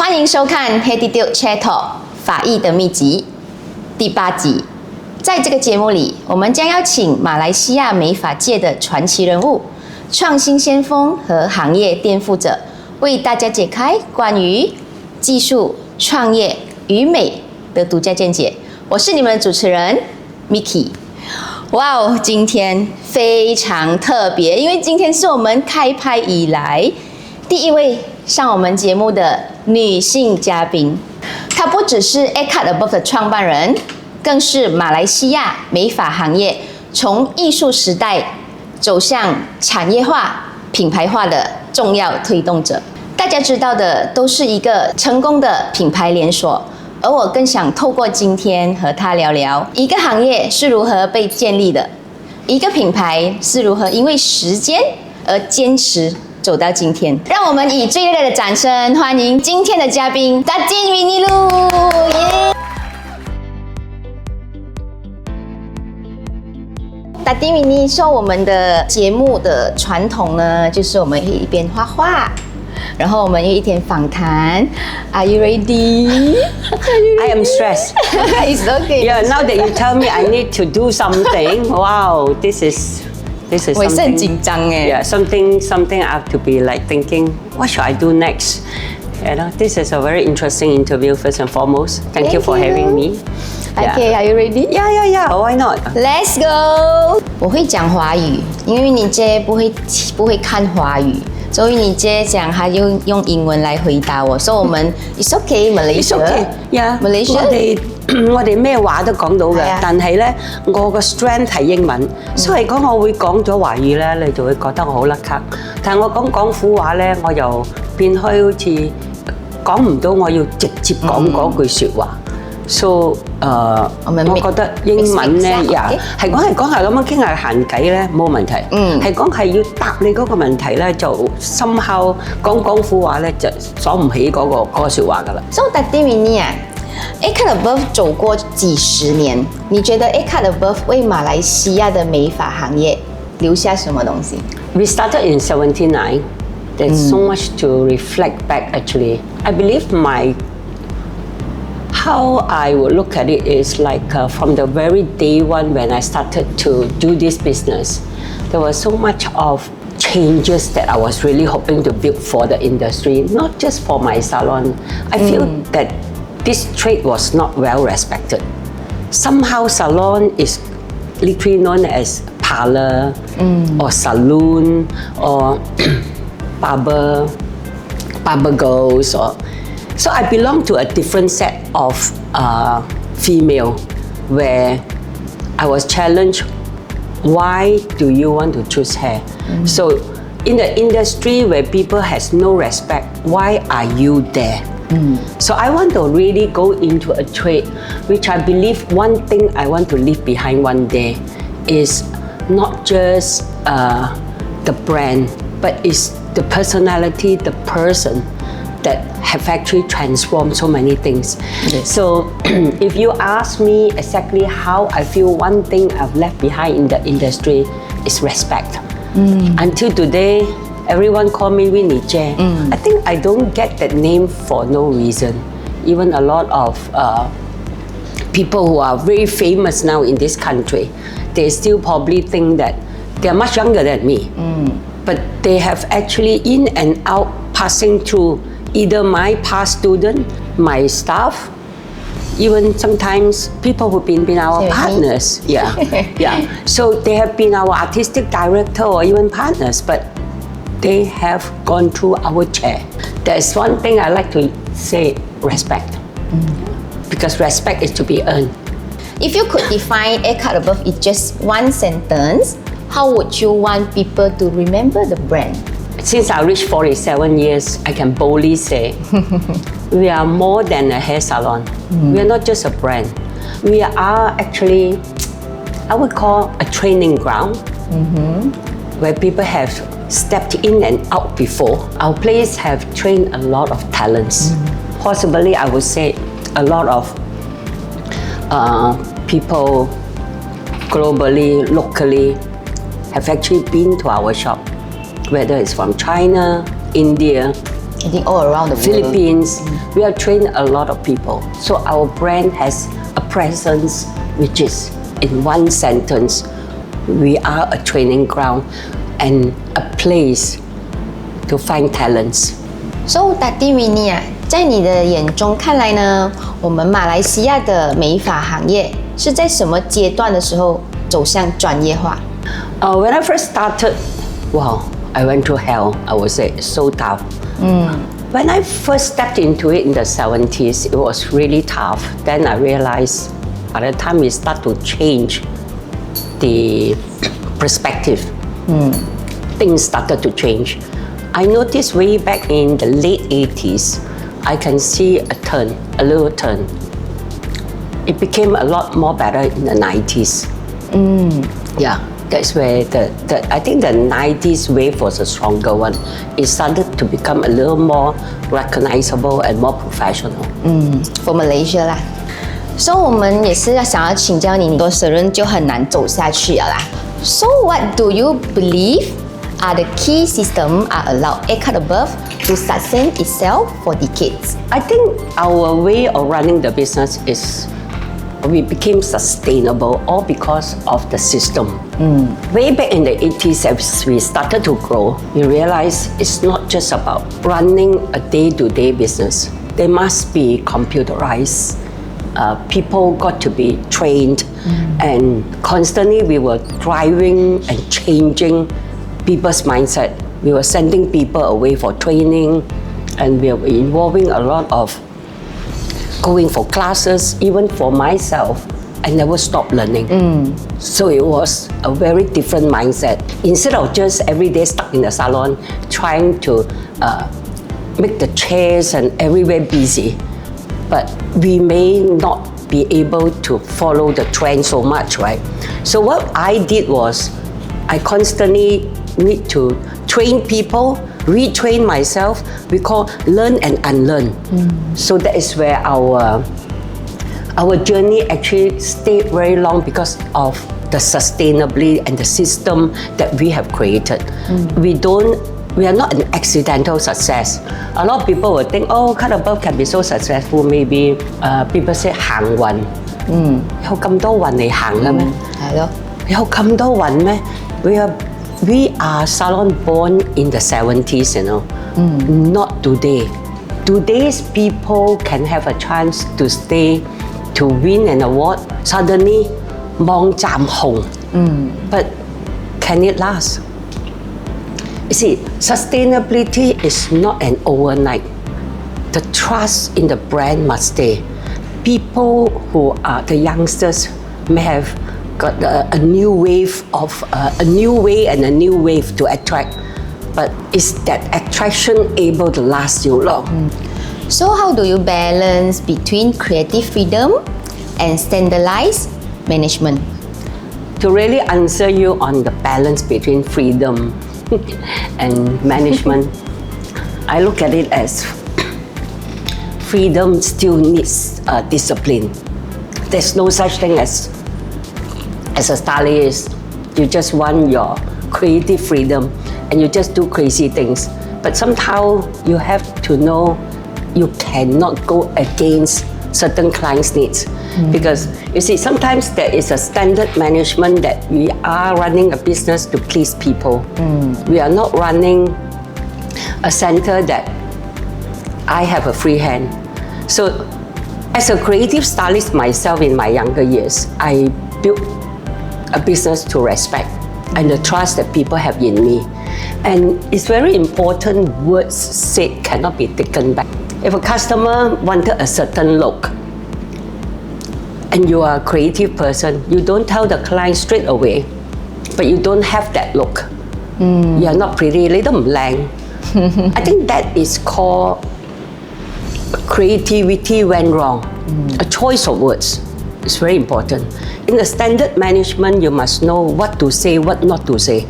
欢迎收看 HATTITUDE Salon 法艺的秘籍第8集。在这个节目里，我们将邀请马来西亚美发界的传奇人物、创新先锋和行业颠覆者，为大家解开关于技术、创业与美的独家见解。我是你们的主持人 Miki。哇哦，今天非常特别，因为今天是我们开拍以来第一位上我们节目的女性嘉宾。她不只是 Cut Above 的创办人，更是马来西亚美发行业从艺术时代走向产业化、品牌化的重要推动者。大家知道的都是一个成功的品牌连锁，而我更想透过今天和她聊聊一个行业是如何被建立的，一个品牌是如何因为时间而坚持走到今天。让我们以最热烈的掌声欢迎今天的嘉宾 Datin Winnie Loo。Datin Winnie 说，我们的节目的传统呢，就是我们一边画画，然后我们有一天访谈。Are you ready? I am stressed. It's okay. Yeah, now that you tell me I need to do something, wow, this is 我也是很 something. 紧张哎。Yeah, something I have to be like thinking, what should I do next? You know, this is a very interesting interview first and foremost. Thank you for having me. Okay, are you ready? Yeah. Why not? Let's go. 我会讲华语，因为你姐不会看华语，所以你姐讲她用英文来回答我，所以我們 It's okay, Malaysia. It's okay. Yeah. Malaysia. 我哋咩話都講到嘅，但係咧我個 strength 係英文，所以講我會講咗華語咧，你就會覺得我好甩咳。但係我講廣府話咧，我又變開好似講唔到，我要直接講嗰句説話。So 我覺得英文咧，係講下咁樣傾下閒偈咧冇問題。係講係要答你嗰個問題咧，就somehow講廣府話咧就鎖唔起嗰個説話㗎啦。So Datin Winnie 啊，Cut Above 走過幾十年，你覺得 Cut Above 為馬來西亞的美髮行業留下什麼東西 We started in 79. There's so much to reflect back actually. I believe how I would look at it is like from the very day one when I started to do this business, there was so much of changes that I was really hoping to build for the industry, not just for my salon. I feel that this trade was not well respected. Somehow salon is literally known as parlor or saloon or barber girls so I belong to a different set of female where I was challenged, why do you want to choose hair? So in the industry where people has no respect, why are you there? So I want to really go into a trade which I believe one thing I want to leave behind one day is not just the brand, but it's the personality, the person that have actually transformed so many things. Yes. So if you ask me exactly how I feel, one thing I've left behind in the industry is respect. Until today, everyone call me Winnie J. I think I don't get that name for no reason. Even a lot of people who are very famous now in this country, they still probably think that they're much younger than me. But they have actually in and out passing through either my past student, my staff, even sometimes people who've been our partners. Yeah. So they have been our artistic director or even partners, but they have gone through our chair. There's one thing I like to say, respect. Because respect is to be earned. If you could define Cut Above in just one sentence, how would you want people to remember the brand? Since I reached 47 years, I can boldly say we are more than a hair salon. We are not just a brand. We are actually, I would call a training ground where people have stepped in and out before. Our place have trained a lot of talents. Possibly, I would say a lot of people globally, locally, have actually been to our shop, whether it's from China, India, I think all around the world. Philippines. We have trained a lot of people. So our brand has a presence which is, in one sentence, we are a training ground and a place to find talents. So Datin Winnie 啊，在你的眼中看来呢，我们马来西亚的美发行业是在什么阶段的时候走向专业化？ When I first started, wow, I went through hell. I would say it's so tough. When I first stepped into it in the 70s, it was really tough. Then I realized by the time we start to change the perspective, things started to change. I noticed way back in the late 80s, I can see a turn, a little turn. It became a lot more better in the 90s. Yeah, that's where I think the 90s wave was a stronger one. It started to become a little more recognizable and more professional. For Malaysia 啦。So 我们也是想要请教你，很多责任就很难走下去了啦。So what do you believe are the key systems are allowed at Cut Above to sustain itself for decades? I think our way of running the business is we became sustainable all because of the system. Way back in the 80s, as we started to grow, we realized it's not just about running a day-to-day business. They must be computerized. People got to be trained, and constantly we were driving and changing people's mindset. We were sending people away for training, and we were involving a lot of going for classes. Even for myself, I never stopped learning. So it was a very different mindset. Instead of just every day stuck in the salon trying to make the chairs and everywhere busy, but we may not be able to follow the trend so much, right? So what I did was I constantly need to train people, retrain myself. We call learn and unlearn. So that is where our journey actually stayed very long because of the sustainability and the system that we have created. We are not an accidental success. A lot of people will think, oh, Cut Above can be so successful. Maybe people say 行運，有咁多運嚟行嘅咩？係咯，有咁多運咩？ We are salon born in the 70s, you know, not today. Today's people can have a chance to stay, to win an award. Suddenly, 望站紅. But can it last? You see, sustainability is not an overnight. The trust in the brand must stay. People who are the youngsters may have got a new wave of a new way and a new wave to attract, but is that attraction able to last you long? So how do you balance between creative freedom and standardized management? To really answer you on the balance between freedom and management, I look at it as freedom still needs discipline. There's no such thing as a stylist, you just want your creative freedom and you just do crazy things. But somehow you have to know you cannot go against certain clients' needs. Because you see, sometimes there is a standard management that we are running a business to please people. We are not running a center that I have a free hand. So as a creative stylist myself in my younger years, I built a business to respect and the trust that people have in me. And it's very important, words said cannot be taken back. If a customer wanted a certain look, and you are a creative person, you don't tell the client straight away, but you don't have that look. You are not pretty, little blank. I think that is called creativity went wrong. A choice of words is very important. In the standard management, you must know what to say, what not to say.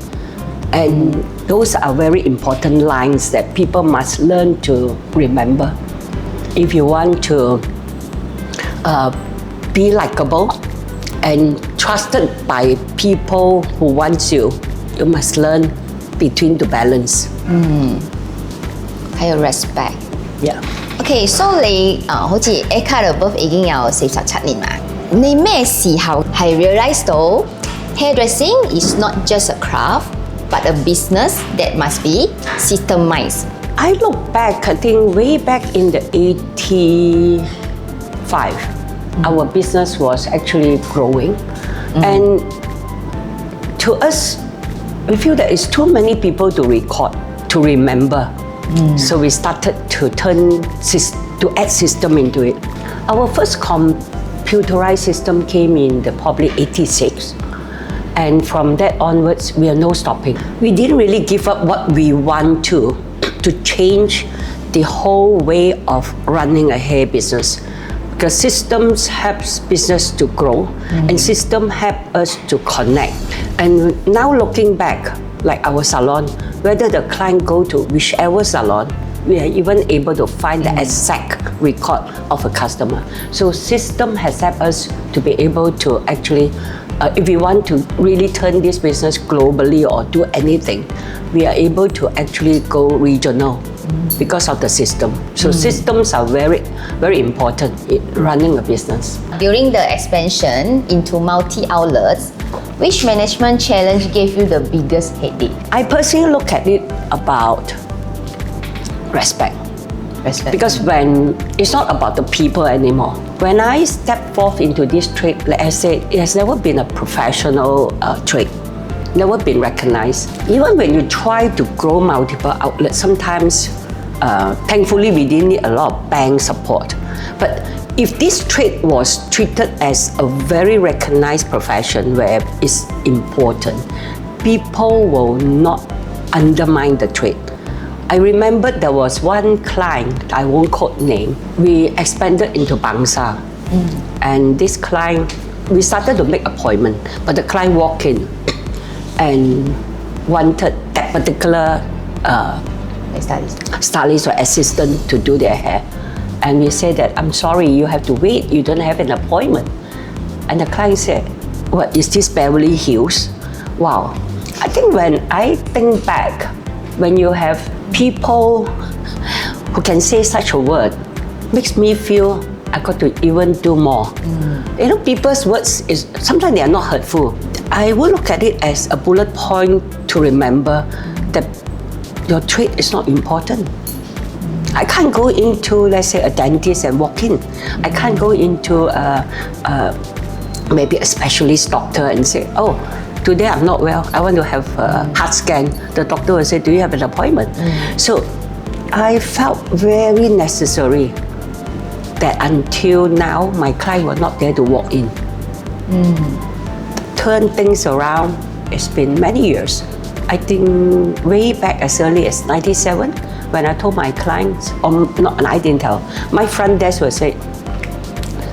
And those are very important lines that people must learn to remember. If you want to be likable and trusted by people who want you, you must learn between the balance. 還有 respect。Yeah. OK， 所以好似 Cut Above 已經有47年嘛，你咩時候係 realize 到 hairdressing is not just a craft but a business that must be systemized? I look back, I think way back in the 85, our business was actually growing. And to us, we feel that it's too many people to record, to remember. So we started to add system into it. Our first computerized system came in the probably 86. And from that onwards, we are no stopping. We didn't really give up what we want to change the whole way of running a hair business. Because systems helps business to grow, and system help us to connect. And now looking back, like our salon, whether the client go to whichever salon, we are even able to find the exact record of a customer. So system has helped us to be able to actually, if we want to really turn this business globally or do anything, we are able to actually go regional because of the system. So systems are very, very important in running a business. During the expansion into multi-outlets, which management challenge gave you the biggest headache? I personally look at it about respect. Because when it's not about the people anymore. When I step forth into this trade, like I said, it has never been a professional trade, never been recognized. Even when you try to grow multiple outlets, sometimes, thankfully, we didn't need a lot of bank support. But if this trade was treated as a very recognized profession where it's important, people will not undermine the trade. I remember there was one client, I won't quote name, we expanded into Bangsa. And this client, we started to make appointment, but the client walked in and wanted that particular stylist or assistant to do their hair. And we said that, I'm sorry, you have to wait, you don't have an appointment. And the client said, what, is this Beverly Hills? Wow. I think when I think back, when you have people who can say such a word, makes me feel I got to even do more. You know, people's words, sometimes they are not hurtful. I will look at it as a bullet point to remember that your trade is not important. I can't go into, let's say, a dentist and walk in. I can't go into maybe a specialist doctor and say, oh, today I'm not well, I want to have a heart scan. The doctor will say, do you have an appointment? So I felt very necessary that until now, my client was not there to walk in. Turn things around, it's been many years. I think way back as early as 97, when I told my clients, I didn't tell, my front desk will say,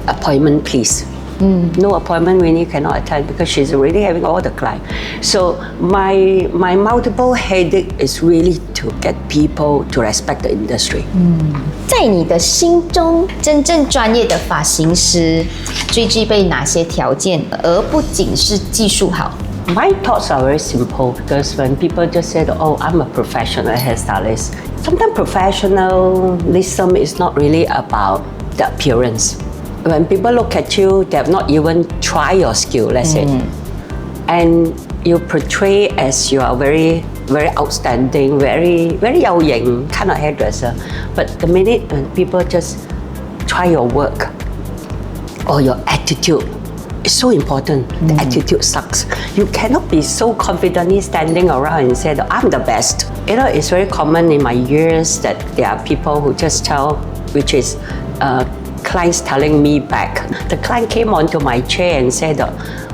appointment please. No appointment, Winnie cannot attend because she's already having all the clients. So my multiple headache is really to get people to respect the industry. 在你的心中，真正专业的发型师最具备哪些条件，而不仅是技术好？ My thoughts are very simple because when people just say, oh, I'm a professional hairstylist, sometimes professionalism is not really about the appearance. When people look at you, they have not even tried your skill, let's say, and you portray as you are very, very outstanding, very, very 有型 kind of hairdresser. But the minute when people just try your work or your attitude, it's so important. The attitude sucks. You cannot be so confidently standing around and say that I'm the best. You know, it's very common in my years that there are people who just tell, which is clients telling me back. The client came onto my chair and said,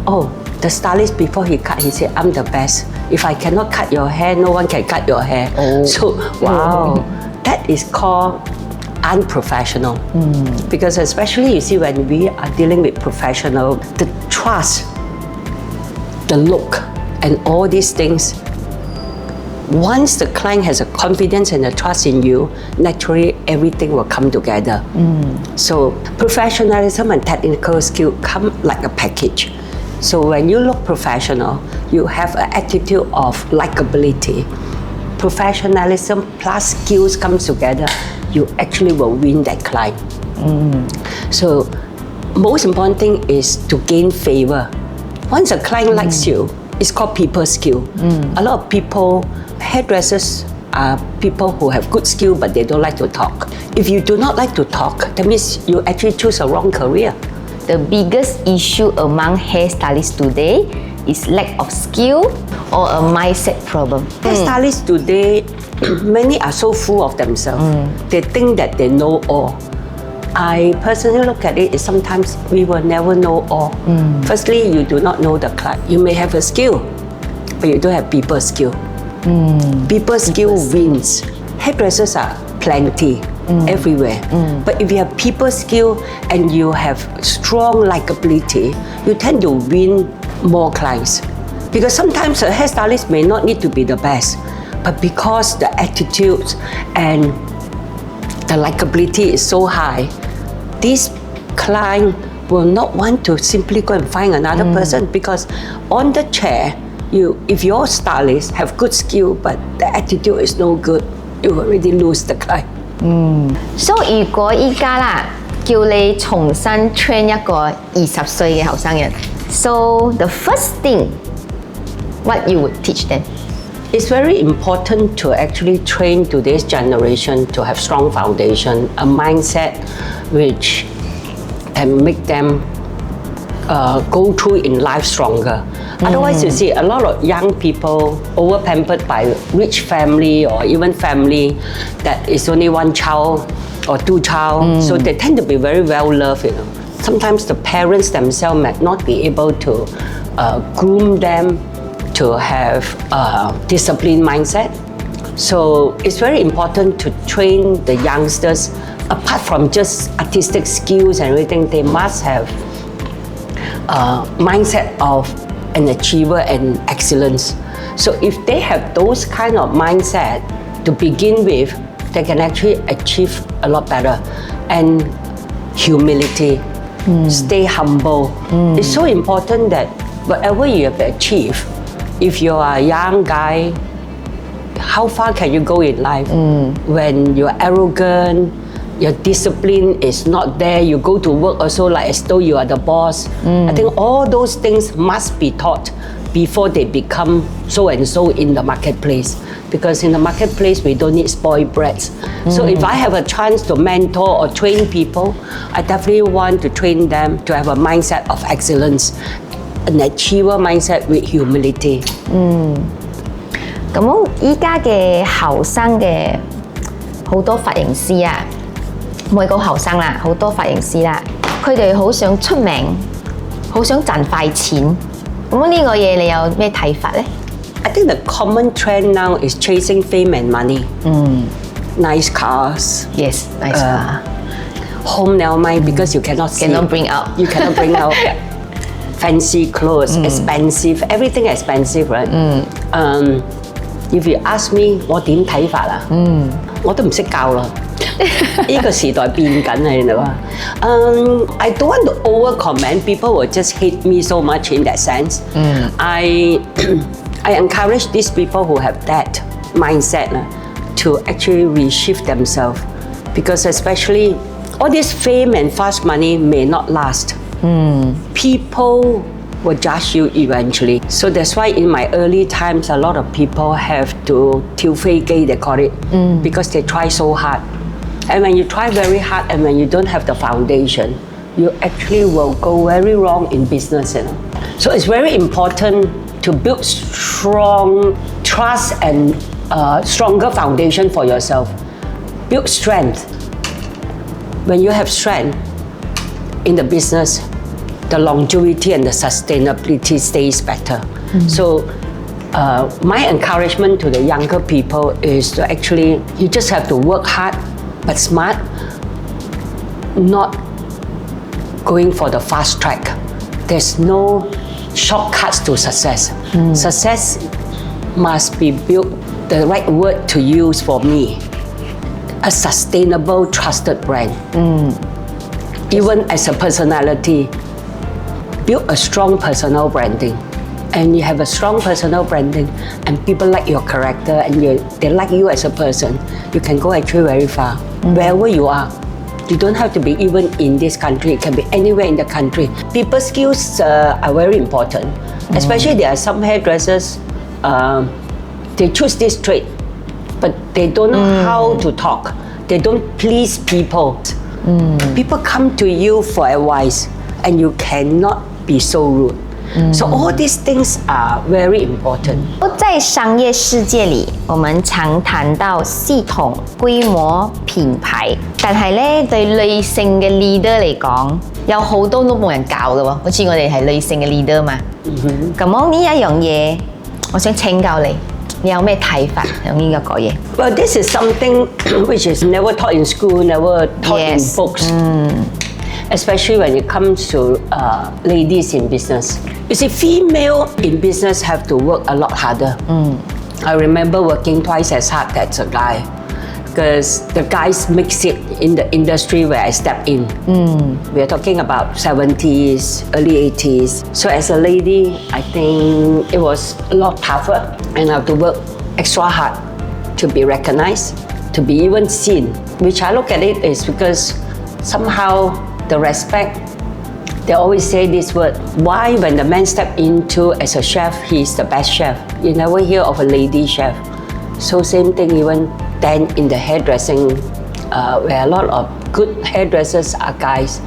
oh, the stylist before he cut, he said, I'm the best. If I cannot cut your hair, no one can cut your hair. Oh. So, wow, that is called unprofessional. Because especially you see when we are dealing with professional, the trust, the look, and all these things, once the client has a confidence and a trust in you, naturally everything will come together. So professionalism and technical skill come like a package. So when you look professional, you have an attitude of likability, professionalism plus skills comes together, you actually will win that client. So most important thing is to gain favor. Once a client likes you, it's called people skill. A lot of people, hairdressers are people who have good skill but they don't like to talk. If you do not like to talk, that means you actually choose a wrong career. The biggest issue among hairstylists today is lack of skill or a mindset problem. Hairstylists today, many are so full of themselves. They think that they know all. I personally look at it is sometimes we will never know all. Firstly, you do not know the client. You may have a skill, but you don't have people skill. People skill wins. Hairdressers are plenty everywhere. But if you have people skill and you have strong likability, you tend to win more clients. Because sometimes a hairstylist may not need to be the best, but because the attitudes and the likability is so high, this client will not want to simply go and find another person, because on the chair, if your stylist have good skill but the attitude is no good, you already lose the client. So 如果依家啦，叫你重新 train 一個20歲嘅後生人 ，so the first thing, what you would teach them? It's very important to actually train today's generation to have strong foundation, a mindset which can make them go through in life stronger. Otherwise, you see a lot of young people over-pampered by rich family or even family that is only one child or two child. So they tend to be very well-loved, Sometimes the parents themselves might not be able to groom them to have a disciplined mindset. So it's very important to train the youngsters. Apart from just artistic skills and everything, they must have a mindset of an achiever and excellence. So if they have those kind of mindset to begin with, they can actually achieve a lot better. And humility, stay humble. It's so important that whatever you have achieved, if you are a young guy, how far can you go in life? When you're arrogant, your discipline is not there, you go to work also like as though you are the boss. I think all those things must be taught before they become so and so in the marketplace. Because in the marketplace, we don't need spoiled brats. So if I have a chance to mentor or train people, I definitely want to train them to have a mindset of excellence, an achiever mindset with humility. 咁依家嘅後生嘅好多髮型師啊，唔係講後生啦，好多髮型師啦，佢哋好想出名，好想賺快錢。咁呢個嘢你有咩睇法呢？ I think the common trend now is chasing fame and money. Nice cars. Yes, nice car. Home never mind because you cannot see. Cannot bring out. You cannot bring out. Fancy clothes, expensive, everything expensive, right? If you ask me 我點睇法啊？我都唔識教啦。呢個時代變緊啊，你明嘛？I don't want to over comment. People will just hate me so much in that sense. I encourage these people who have that mindset to actually reshift themselves, because especially all this fame and fast money may not last. People will judge you eventually. So that's why in my early times, a lot of people have to 挑飛機, they call it, because they try so hard. And when you try very hard and when you don't have the foundation, you actually will go very wrong in business. So it's very important to build strong trust and stronger foundation for yourself. Build strength. When you have strength in the business, the longevity and the sustainability stays better. So my encouragement to the younger people is to actually, you just have to work hard but smart, not going for the fast track. There's no shortcuts to success. Success must be built, the right word to use for me, a sustainable, trusted brand. Even as a personality, build a strong personal branding. and you have a strong personal branding, and people like your character, and they like you as a person, you can go actually very far, wherever you are. You don't have to be even in this country. It can be anywhere in the country. People skills are very important. Especially there are some hairdressers, they choose this trade, but they don't know how to talk. They don't please people. People come to you for advice, and you cannot be so rude. So all these things are very important. 在商业世界里，我們常談到系統、規模、品牌，但係咧對女性嘅 leader 嚟講，有好多都冇人教嘅喎。好似我哋係女性嘅 leader 嘛。咁樣呢一樣嘢，我想請教你，你有咩睇法用呢個嘢 Well, this is something which is never taught in school, never taught in books. Especially when it comes to ladies in business. You see, female in business have to work a lot harder. I remember working twice as hard as a guy because the guys mix it in the industry where I stepped in. We are talking about 70s, early 80s. So as a lady, I think it was a lot tougher and I have to work extra hard to be recognized, to be even seen, which I look at it is because somehow the respect, they always say this word, why when the man step into as a chef, he's the best chef. You never hear of a lady chef. So same thing even then in the hairdressing, where a lot of good hairdressers are guys,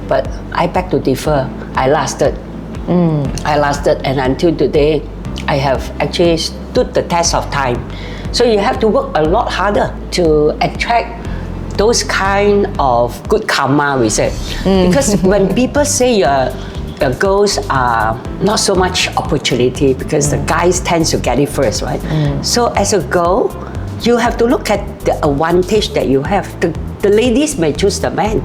but I beg to differ. I lasted and until today, I have actually stood the test of time. So you have to work a lot harder to attract those kind of good karma, we say. Because when people say your girls are not so much opportunity because the guys tend to get it first, right? So as a girl, you have to look at the advantage that you have. The ladies may choose the man,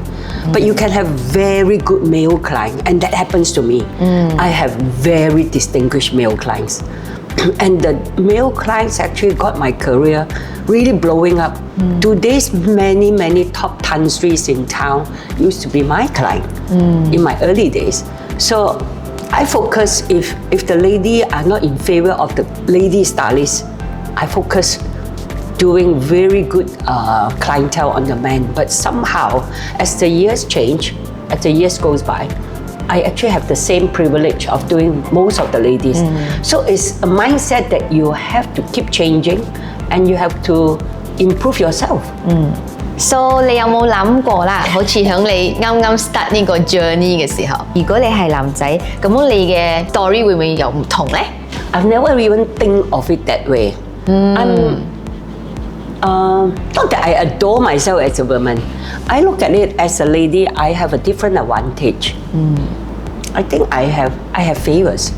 but you can have very good male clients, and that happens to me. I have very distinguished male clients. And the male clients actually got my career really blowing up. Today's many top tanstries in town used to be my client in my early days. So I focus, if the lady are not in favor of the lady stylist, I focus doing very good clientele on the man. But somehow, as the years change, as the years goes by, I actually have the same privilege of doing most of the ladies. So it's a mindset that you have to keep changing and you have to improve yourself. So 你有冇諗過啦？好似響你啱啱 start 呢個 journey 嘅時候，如果你係男仔，咁樣你嘅 story 會唔會有唔同呢？ I've never even think of it that way. Not that I adore myself as a woman. I look at it as a lady, I have a different advantage. I think I have favors.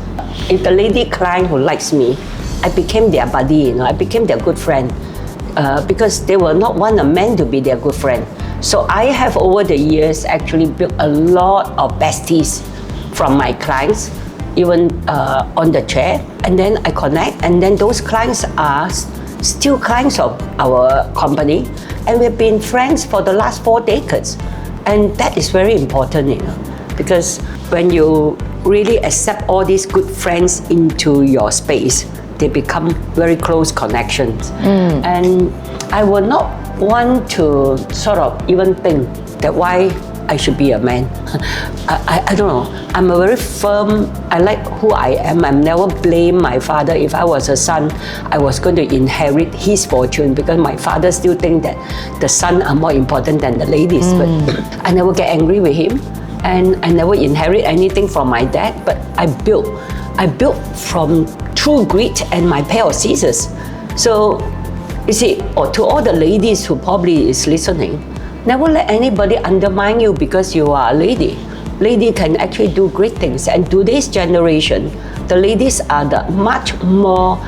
If the lady client who likes me, I became their buddy, I became their good friend. Because they will not want a man to be their good friend. So I have over the years actually built a lot of besties from my clients, even on the chair. And then I connect, and then those clients are still clients of our company, and we've been friends for the last 4 decades. And that is very important, because when you really accept all these good friends into your space, they become very close connections. And I would not want to sort of even think that why I should be a man. I don't know. I'm a very firm, I like who I am. I never blame my father. If I was a son, I was going to inherit his fortune because my father still think that the sons are more important than the ladies. But I never get angry with him, and I never inherit anything from my dad, but I built from true grit and my pair of scissors. So, you see, to all the ladies who probably is listening, never let anybody undermine you because you are a lady. Lady can actually do great things. And today's generation, the ladies are the much more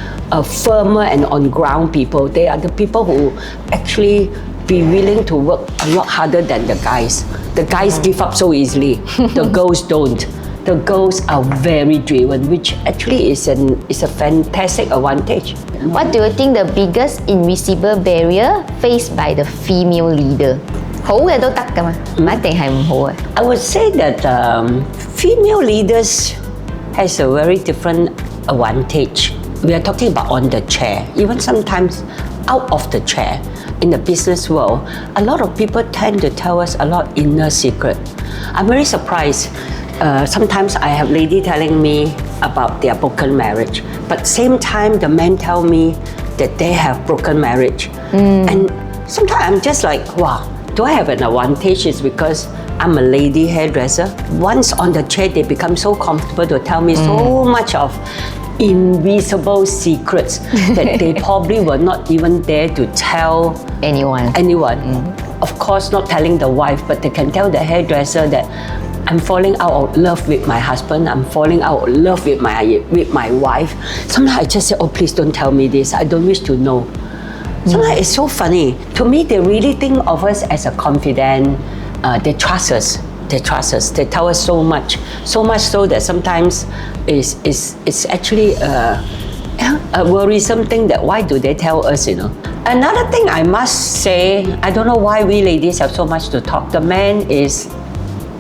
firmer and on-ground people. They are the people who actually be willing to work a lot harder than the guys. The guys give up so easily. The girls don't. The girls are very driven, which actually is a fantastic advantage. What do you think the biggest invisible barrier faced by the female leader? 好嘅都得㗎嘛，唔一定係唔好嘅。I would say that female leaders has a very different advantage. We are talking about on the chair, even sometimes out of the chair. In the business world, a lot of people tend to tell us a lot inner secret. I'm very surprised. Sometimes I have ladies telling me about their broken marriage, but same time the men tell me that they have broken marriage. And sometimes I'm just like, wow, do I have an advantage? It's because I'm a lady hairdresser. Once on the chair, they become so comfortable to tell me so much of invisible secrets that they probably were not even dare to tell anyone. Of course, not telling the wife, but they can tell the hairdresser that I'm falling out of love with my husband. I'm falling out of love with my wife. Sometimes I just say, oh, please don't tell me this. I don't wish to know. Sometimes it's so funny. To me, they really think of us as a confidant. They trust us. They tell us so much so that sometimes it's actually a worrisome thing that why do they tell us, you know. Another thing I must say, I don't know why we ladies have so much to talk. The man is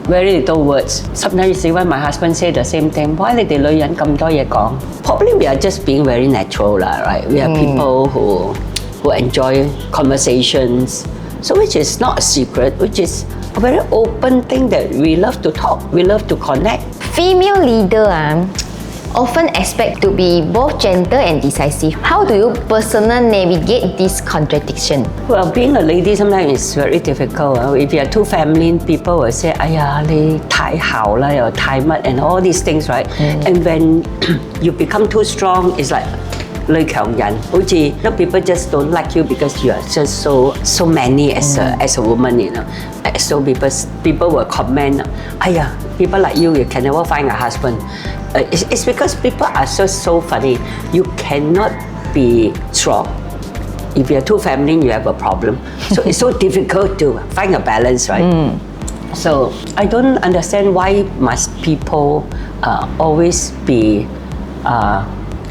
very little words. Sometimes even my husband say the same thing. Why 你哋女人咁多嘢講? Probably we are just being very natural, right? We are people who enjoy conversations. So which is not a secret, which is a very open thing that we love to talk, we love to connect. Female leader often expect to be both gentle and decisive. How do you personally navigate this contradiction? Well, being a lady sometimes is very difficult. If you are too feminine, people will say, 哎呀，你太姣啦，又太乜, and all these things, right? And when you become too strong, it's like 女強人，好似 people just don't like you because you are just so many as a woman, you know. So people will comment, 哎呀, people like you can never find a husband. It's because people are just so funny. You cannot be strong. If you're too feminine, you have a problem. So it's so difficult to find a balance, right? So I don't understand why must people always be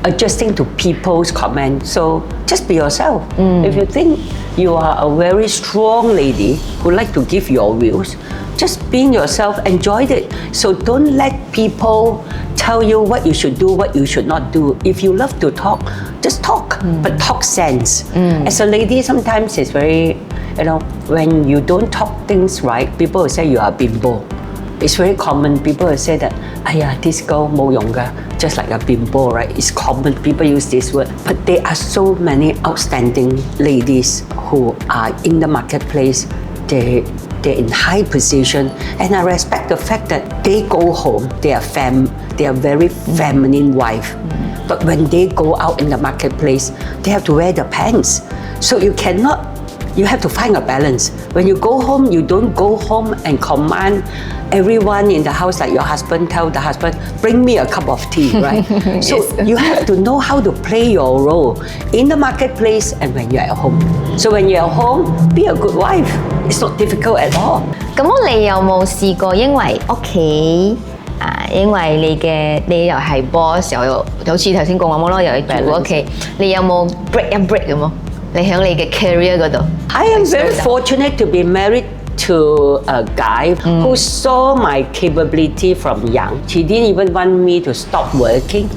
adjusting to people's comments. So just be yourself. If you think you are a very strong lady who like to give your views, just being yourself, enjoy it. So don't let people tell you what you should do, what you should not do. If you love to talk, just talk, but talk sense. As a lady, sometimes it's very, you know, when you don't talk things right, people will say you are bimbo. It's very common. People will say that, 哎呀, this girl 冇用㗎, just like a bimbo, right? It's common. People use this word. But there are so many outstanding ladies who are in the marketplace. They're in high position, and I respect the fact that they go home. They are very feminine wife. But when they go out in the marketplace, they have to wear the pants. So you have to find a balance. When you go home, you don't go home and command everyone in the house like your husband tell the husband, bring me a cup of tea, right? So you have to know how to play your role in the marketplace and when you're at home. So when you're at home, be a good wife. It's not difficult at all. 咁你有冇試過因為屋企因為你又係 boss， 又好似頭先講咁咯，又要住屋企，你有冇 break 一 break 咁咯？你喺你嘅 career 嗰度 I am very fortunate to be married to a guy who saw my capability from young. He didn't even want me to stop working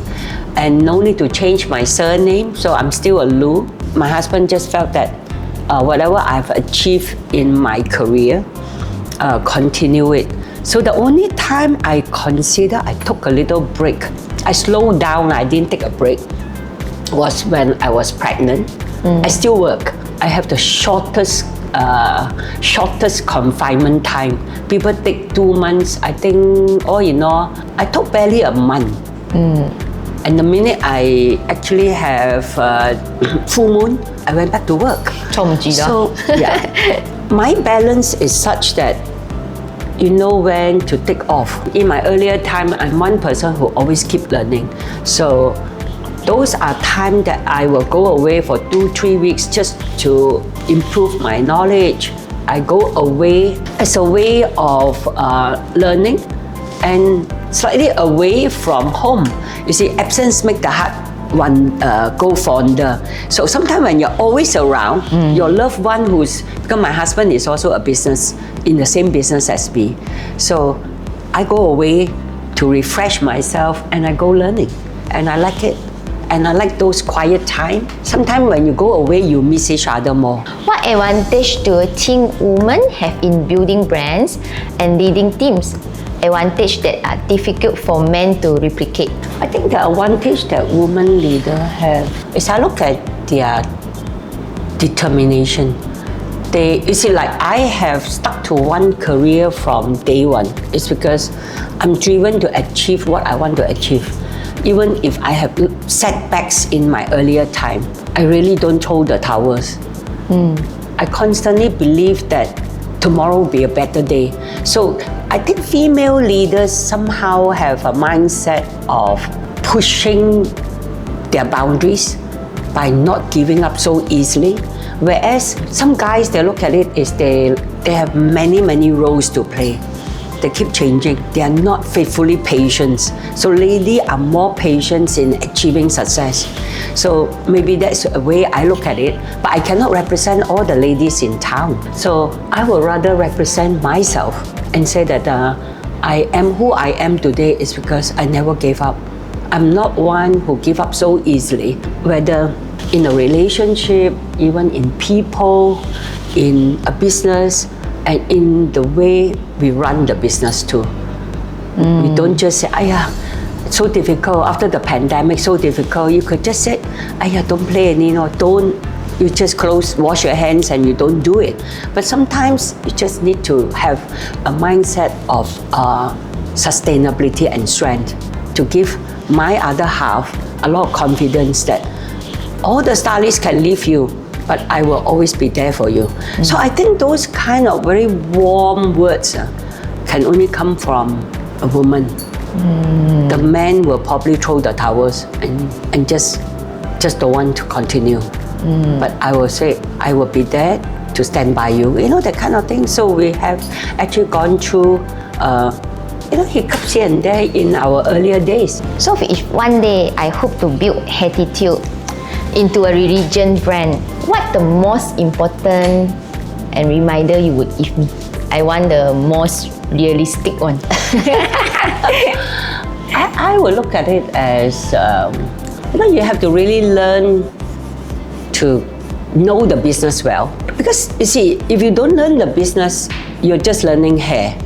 and no need to change my surname, so I'm still a Loo. My husband just felt that whatever I've achieved in my career, continue it. So the only time I consider I took a little break, I slowed down, I didn't take a break, was when I was pregnant. I still work. I have the shortest confinement time. People take 2 months. I think all in all, I took barely a month. And the minute I actually have full moon, I went back to work. So yeah, my balance is such that you know when to take off. In my earlier time, I'm one person who always keep learning. So those are times that I will go away for 2-3 weeks just to improve my knowledge. I go away as a way of learning and slightly away from home. You see, absence makes the heart go fonder. So sometimes when you're always around, your loved one because my husband is also in the same business as me. So I go away to refresh myself and I go learning. and I like it. And I like those quiet time. Sometimes when you go away, you miss each other more. What advantage do you think women have in building brands and leading teams? Advantage that are difficult for men to replicate. I think the advantage that women leaders have is I look at their determination. You see, like I have stuck to one career from day one. It's because I'm driven to achieve what I want to achieve. Even if I have setbacks in my earlier time, I really don't throw the towels. I constantly believe that tomorrow will be a better day. So I think female leaders somehow have a mindset of pushing their boundaries by not giving up so easily. Whereas some guys, they look at it as they have many roles to play. They keep changing. They are not faithfully patient. So ladies are more patient in achieving success. So maybe that's a way I look at it. But I cannot represent all the ladies in town. So I would rather represent myself and say that I am who I am today is because I never gave up. I'm not one who give up so easily, whether in a relationship, even in people, in a business, and in the way we run the business too. We don't just say, it's so difficult after the pandemic, so difficult. You could just say, don't play anymore, you just wash your hands and you don't do it. But sometimes you just need to have a mindset of sustainability and strength to give my other half a lot of confidence that all the stylists can leave you, but I will always be there for you. So I think those kind of very warm words can only come from a woman. The man will probably throw the towels and just don't want to continue. But I will say, I will be there to stand by you. You know, that kind of thing. So we have actually gone through hiccups here and there in our earlier days. So if one day I hope to build HATTITUDE into a religion brand, what the most important and reminder you would give me? I want the most realistic one. I would look at it as, you have to really learn to know the business well. Because you see, if you don't learn the business, you're just learning hair.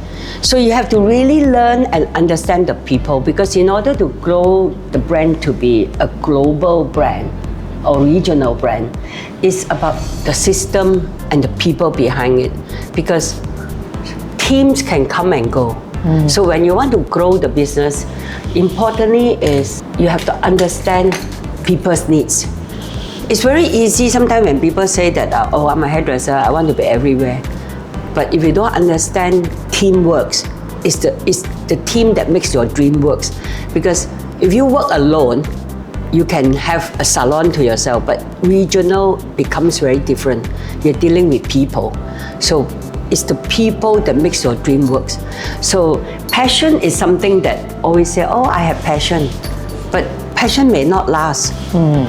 So you have to really learn and understand the people, because in order to grow the brand to be a global brand or regional brand, it's about the system and the people behind it, because teams can come and go. So when you want to grow the business, importantly is you have to understand people's needs. It's very easy sometimes when people say that, I'm a hairdresser, I want to be everywhere. But if you don't understand teamwork, it's the team that makes your dream works. Because if you work alone, you can have a salon to yourself, but regional becomes very different. You're dealing with people. So it's the people that makes your dream works. So passion is something that always say, I have passion. But passion may not last.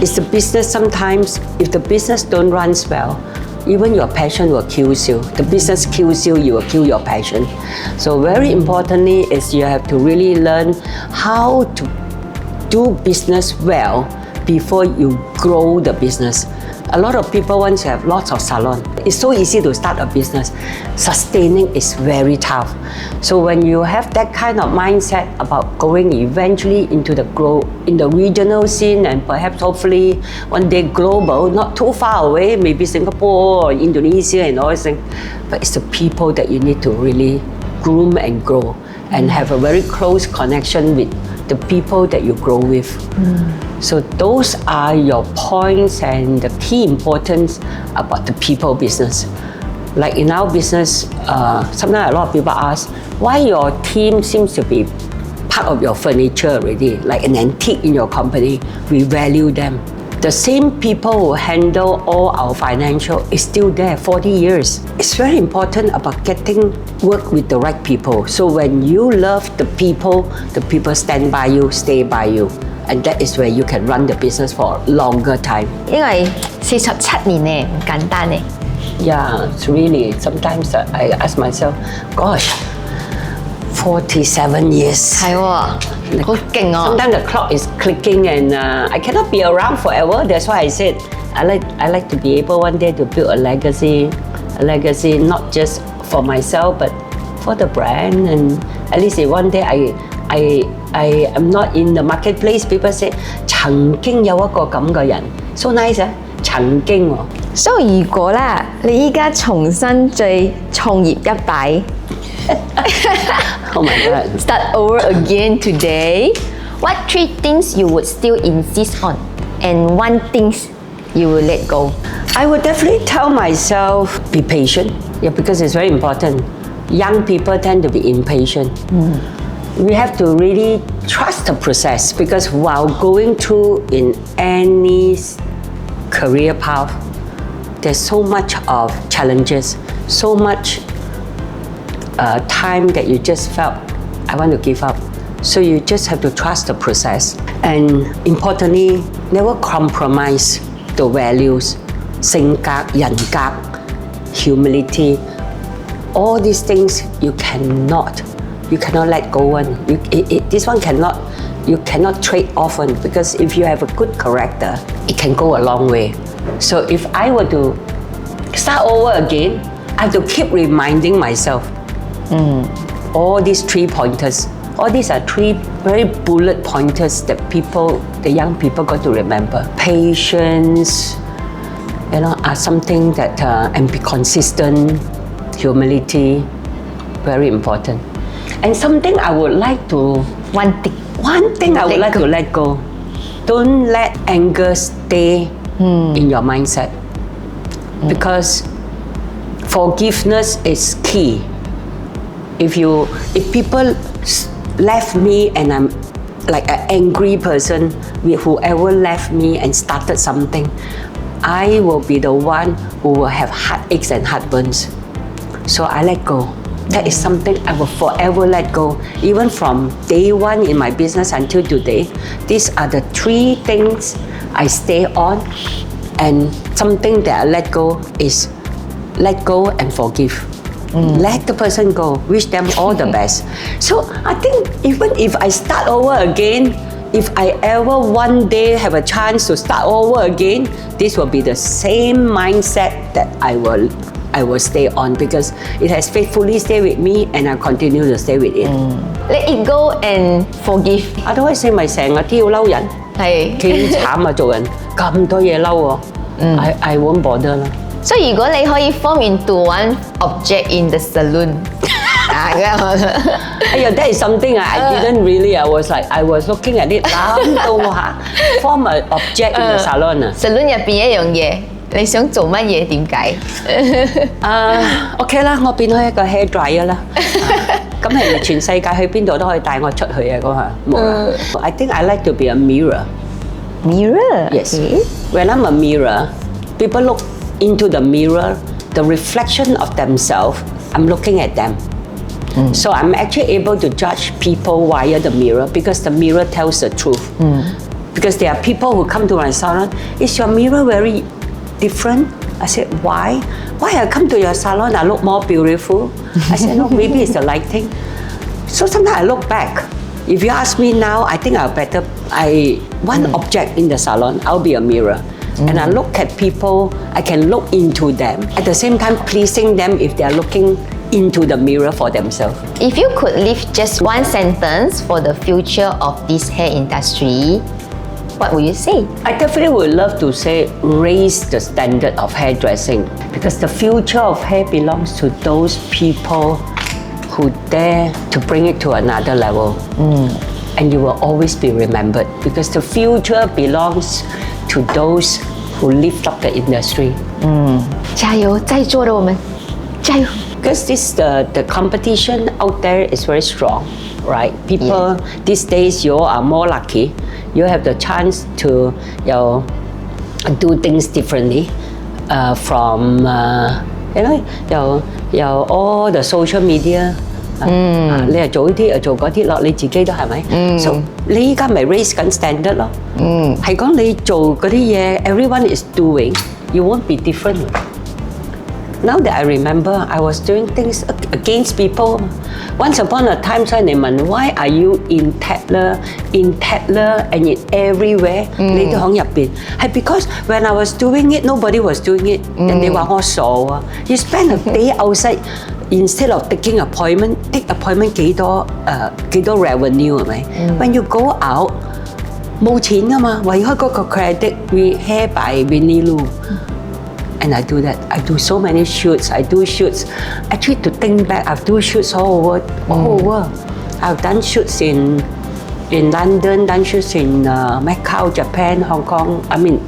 It's the business sometimes, if the business don't run well, even your passion will kill you. The business kills you, you will kill your passion. So very importantly is you have to really learn how to do business well before you grow the business. A lot of people want to have lots of salon. It's so easy to start a business. Sustaining is very tough. So when you have that kind of mindset about going eventually into the regional scene and perhaps hopefully one day global, not too far away, maybe Singapore or Indonesia and all these things, but it's the people that you need to really groom and grow and have a very close connection with the people that you grow with. So those are your points and the key importance about the people business. Like in our business, sometimes a lot of people ask, why your team seems to be part of your furniture already, like an antique in your company. We value them. The same people who handle all our financial is still there 40 years. It's very important about getting work with the right people. So when you love the people stand by you, stay by you. And that is where you can run the business for a longer time. 因為47年咧唔簡單咧。Yeah, it's really, sometimes I ask myself, gosh, 47 years. 係喎，好勁啊 Sometimes the clock is clicking and I cannot be around forever. That's why I said I like to be able one day to build a legacy not just for myself but for the brand. And at least if one day I am not in the marketplace, people say 曾經有一個咁嘅人 so nice 啊，曾經喎。So 如果啦，你依家重新再創業100 Oh my God. Start over again today. What 3 things you would still insist on and 1 things you will let go? I would definitely tell myself be patient. Yeah, because it's very important. Young people tend to be impatient. We have to really trust the process because while going through in any career path, there's so much of challenges, so much time that you just felt I want to give up. So you just have to trust the process. And importantly, never compromise the values, 性格, 人格, humility. All these things you cannot let go one. This one you cannot trade off one because if you have a good character, it can go a long way. So if I were to start over again, I have to keep reminding myself all these 3 pointers. All these are 3 very bullet pointers that the young people got to remember. Patience, are something that and be consistent. Humility, very important. And something I would like to 1 thing I would like to let go. Don't let anger stay in your mindset because forgiveness is key. If people left me and I'm like an angry person with whoever left me and started something, I will be the one who will have heartaches and heartburns. So I let go. That is something I will forever let go. Even from day 1 in my business until today, these are the 3 things I stay on. And something that I let go is let go and forgive. Let the person go. Wish them all the best. So I think even if I start over again, if I ever one day have a chance to start over again, this will be the same mindset that I will stay on because it has faithfully stayed with me and I continue to stay with it. Let it go and forgive. Otherwise 你咪成日都要嬲人，係幾慘啊！做人咁多嘢嬲喎，I won't bother 啦。So 如果你可以 form into 1 object in the saloon 哎呀 that is something I didn't really. I was looking at it 諗到我嚇 form an object in the salon 啊。salon 入邊一樣嘢，你想做乜嘢？點解？OK 啦，我變開一個 hair dryer 啦。咁係咪全世界去邊度都可以帶我出去啊？嗰下冇啊。I think I like to be a mirror. Mirror. Yes. Okay. When I'm a mirror, people look into the mirror, the reflection of themselves. I'm looking at them. So I'm actually able to judge people via the mirror because the mirror tells the truth. Because there are people who come to my salon, is your mirror very different? I said, why? Why I come to your salon, I look more beautiful? I said, no, maybe it's the lighting. So sometimes I look back. If you ask me now, I think one object in the salon, I'll be a mirror. And I look at people, I can look into them. At the same time, pleasing them if they're looking into the mirror for themselves. If you could leave just 1 sentence for the future of this hair industry, what would you say? I definitely would love to say raise the standard of hairdressing because the future of hair belongs to those people who dare to bring it to another level. And you will always be remembered because the future belongs to those who lift up the industry. 加油，在座的我们，加油！ Because the competition out there is very strong, right? People these days you are more lucky. You have the chance to do things differently from all the social media. 你係做呢啲又做嗰啲咯，你自己都係咪？So 你依家咪 raise 緊 standard 咯。係講你做嗰啲嘢，everyone is doing, you won't be different. now that I remember, I was doing things against people. Once upon a time, 所以你問 why are you in Tatler and in everywhere？ 你都喺入邊，係 because when I was doing it, nobody was doing it。人哋話我傻啊 ！You spend a day outside instead of taking appointment，take appointment 幾多 revenue 係咪？When you go out， 冇錢㗎嘛，為開嗰個 credit we hair by Winnie Loo。And I do that. I do so many shoots. I do shoots. Actually, to think back, I've do shoots all over. I've done shoots in London, done shoots in Macau, Japan, Hong Kong. I mean,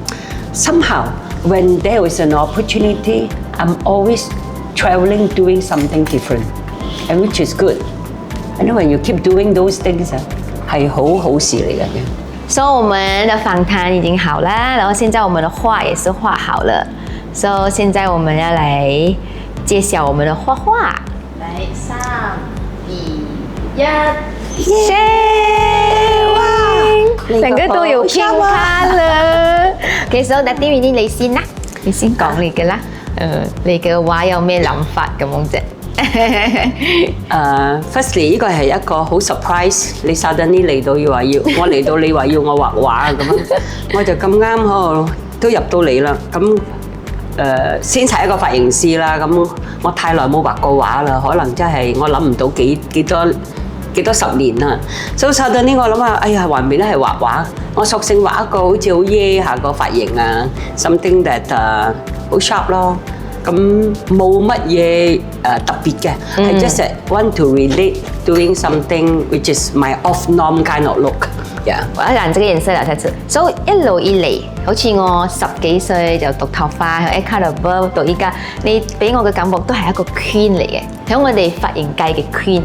somehow, when there is an opportunity, I'm always traveling, doing something different, and which is good. And then when you keep doing those things, 係好事嚟嘅。So 我们的访谈已经好了，然后现在我们的画也是画好了。So 现在我们要来揭晓我们的画画。来，3、2、1，耶！哇，兩個都有偏差了。其實Datin Winnie你先啦，你先講你嘅啦。你嘅畫有咩諗法咁樣啫？Firstly 呢個係一個好 surprise，你 suddenly 嚟到要話要我嚟到，你話要我畫畫咁樣，我就咁啱都入到嚟啦。咁先係一個髮型師啦，咁我太耐冇畫過畫啦，可能真係我諗唔到幾多十年啦。所以suddenly我諗下，哎呀，還未咧係畫畫，我索性畫一個好似好耶下個髮型啊 ，something that 好 sharp 咯。咁冇乜嘢特別嘅，係 just want to relate doing something which is my off norm kind of look。我一染這個顏色啦，才知。所以一路以嚟，好似我10幾歲就讀頭髮，喺 Cut Above 到依家，你俾我嘅感覺都係一個 queen 嚟嘅，喺我哋髮型界嘅 queen。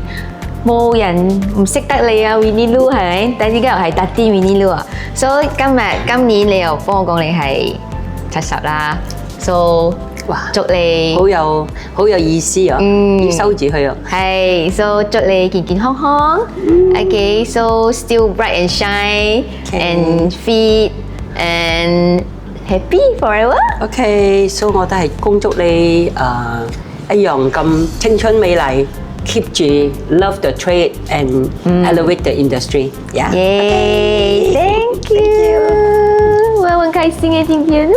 冇人唔識得你啊 ，Winnie Loo 係咪？但係依家又係Datin Winnie Loo 啊，所以今年你又幫我講你係70啦，所以哇，祝你好有意思啊！要收住佢啊！係，所以祝你健健康康，OK，so still bright and shine and fit and happy forever。OK，so 我都係恭祝你一樣咁青春美麗。Keep 住 love the trade and elevate the industry. Yeah. Yay! Thank you. 我很開心耶，今天。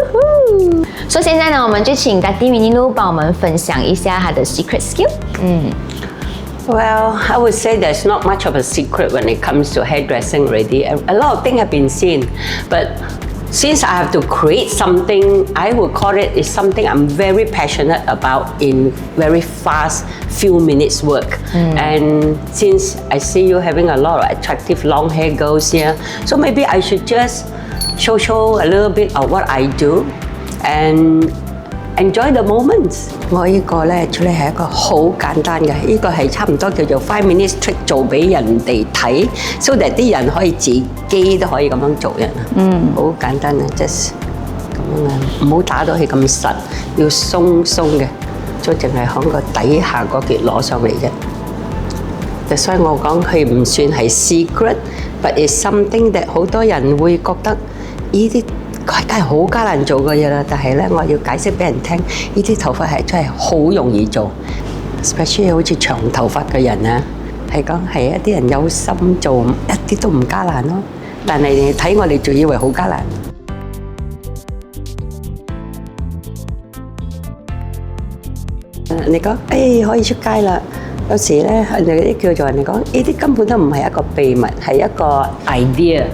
所以現在呢，我們就請Datin Winnie Loo幫我們分享一下她的 secret skill。Well, I would say there's not much of a secret when it comes to hairdressing already. A lot of things have been seen, but since I have to create something, I would call it is something I'm very passionate about in very fast few minutes work. And since I see you having a lot of attractive long hair girls here, so maybe I should just show a little bit of what I do and enjoy the moments. 我呢個咧處理係一個好簡單嘅，呢個係差唔多叫做5 minutes trick 做俾人哋睇 ，so that 啲人可以自己都可以咁樣做人。好簡單啊 ，just 咁樣啊，唔好打到佢咁實，要鬆嘅，就淨係響個底下嗰橛攞上嚟啫。所以我講佢唔算係 secret，but it's something that 好多人會覺得呢啲。佢梗係好艱難做嘅嘢啦，但係咧，我要解釋俾人聽，呢啲頭髮係真係好容易做 ，especially 好似長頭髮嘅人啊，係講係一啲人有心做，一啲都唔艱難咯。但係你睇我哋就以為好艱難。你講，可以出街啦。有時咧，人哋啲叫做人哋講，呢啲根本都唔係一個秘密，係一個 idea。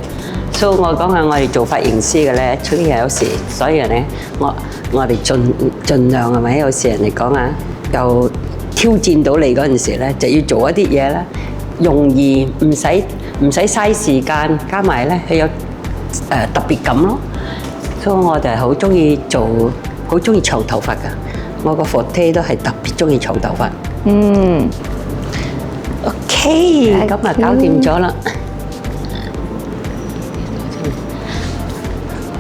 所以我講下我哋做髮型師嘅咧，出啲嘢有時，所以咧，我哋盡量係咪？有時人哋講啊，又挑戰到你嗰陣時咧，就要做一啲嘢啦，容易唔使嘥時間，加埋咧佢有特別感咯。所以我哋好中意長頭髮㗎。我個 forte 都係特別中意長頭髮。OK， 咁啊搞掂咗啦。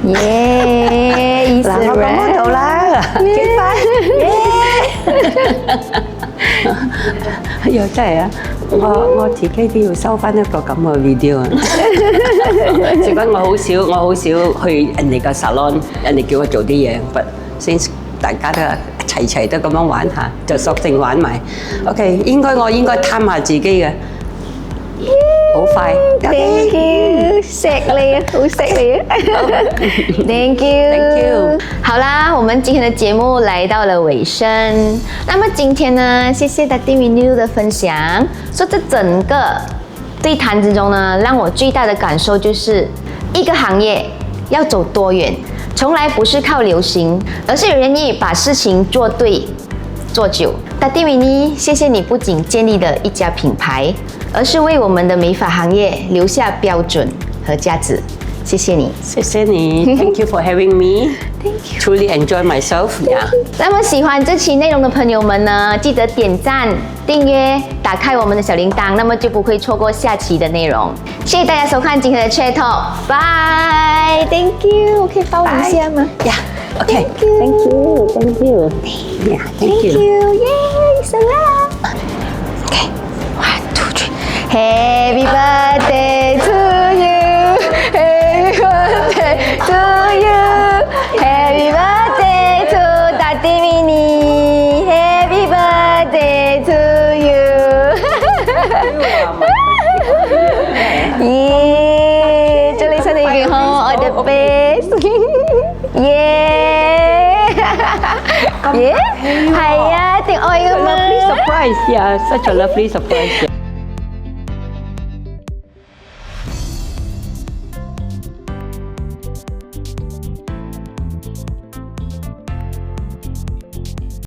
耶！意思嗱，我講嗰度啦，幾快！又真係啊！我自己都要收翻一個咁嘅 video 啊！最緊我好少去人哋嘅 salon，人哋叫我做啲嘢，but since 大家都一齊齊齊都咁樣玩下，就索性玩埋。OK， 我應該貪下自己嘅，好快。Thank you， 錫你啊，好錫你啊。Thank Thank you。好啦，我们今天的节目来到了尾声。那么今天呢，谢谢Datin Winnie Loo的分享。说这整个对谈之中呢，让我最大的感受就是，一个行业要走多远，从来不是靠流行，而是有人愿意把事情做对、做久。Datin Winnie，谢谢你不仅建立了一家品牌，而是为我们的美发行业留下标准和价值。谢谢你，謝謝你，Thank you for having me。Thank you。Truly enjoy myself。那么喜欢这期内容的朋友们呢，记得点赞、订阅、打开我们的小铃铛，那么就不会错过下期的内容。谢谢大家收看今天的 Chat Talk， 拜 ，Thank you， 我可以抱你一下吗 ？Yeah。Okay。Thank you。Thank you。Yeah。Thank you。耶，生日啦 ！Okay，1 2 3，Happy birthday to you，Happy birthday to you，Happy birthday to Datin Winnie，Happy birthday to you。耶，祝你身體健康 ，all the best。耶，耶，係啊，一定愛㗎嘛。Lovely surprise，yeah，such a lovely surprise。